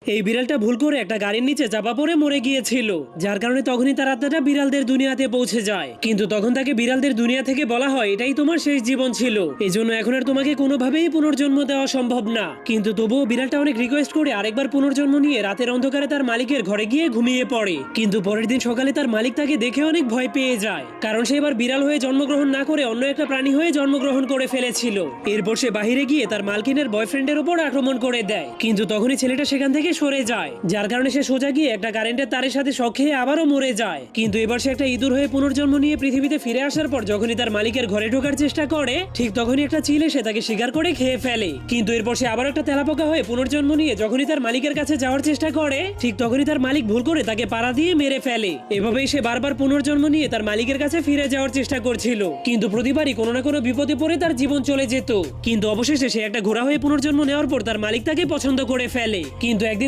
এই বিড়ালটা ভুল করে একটা গাড়ির নিচে চাপা পড়ে মরে গিয়েছিল, যার কারণে তখনই তার আত্মাটা বিড়ালদের দুনিয়াতে পৌঁছে যায়। কিন্তু তখন তাকে বিড়ালদের দুনিয়া থেকে বলা হয় এটাই তোমার শেষ জীবন ছিল, এজন্য এখন আর তোমাকে কোনোভাবেই পুনর্জন্ম দেওয়া সম্ভব না। কিন্তু তবুও বিড়ালটা অনেক রিকোয়েস্ট করে আরেকবার পুনর্জন্ম নিয়ে রাতের অন্ধকারে তার মালিকের ঘরে গিয়ে ঘুমিয়ে পড়ে। কিন্তু পরের দিন সকালে তার মালিক তাকে দেখে অনেক ভয় পেয়ে যায়, কারণ সে এবার বিড়াল হয়ে জন্মগ্রহণ না করে অন্য একটা প্রাণী হয়ে জন্মগ্রহণ করে ফেলেছিল। এরপর সে বাহিরে গিয়ে তার মালকিনের বয়ফ্রেন্ডের উপর আক্রমণ করে দেয়, কিন্তু তখনই ছেলেটা সেখান থেকে সরে যায়, যার কারণে সে সোজা গিয়ে একটা কারেন্টের তারের সাথে শক খেয়ে আবারও মরে যায়। কিন্তু এবার সে একটা ইঁদুর হয়ে পুনর্জন্ম নিয়ে পৃথিবীতে ফিরে আসার পর যখনই তার মালিকের ঘরে ঢোকার চেষ্টা করে, ঠিক তখনই একটা চিল এসে তাকে শিকার করে খেয়ে ফেলে। কিন্তু এরপর সে আবার একটা তেলাপোকা হয়ে পুনর্জন্ম নিয়ে যখনই তার মালিকের কাছে যাওয়ার চেষ্টা করে, ঠিক তখনই তার মালিক ভুল করে তাকে পাড়া দিয়ে মেরে ফেলে। এভাবেই সে বারবার পুনর্জন্ম নিয়ে তার মালিকের কাছে ফিরে যাওয়ার চেষ্টা করছিল, কিন্তু প্রতিবারই কোনো না কোনো বিপদে পড়ে তার জীবন চলে যেত। কিন্তু অবশেষে সে একটা ঘোড়া হয়ে পুনর্জন্ম নেওয়ার পর তার মালিক তাকে পছন্দ করে ফেলে। কিন্তু একদিন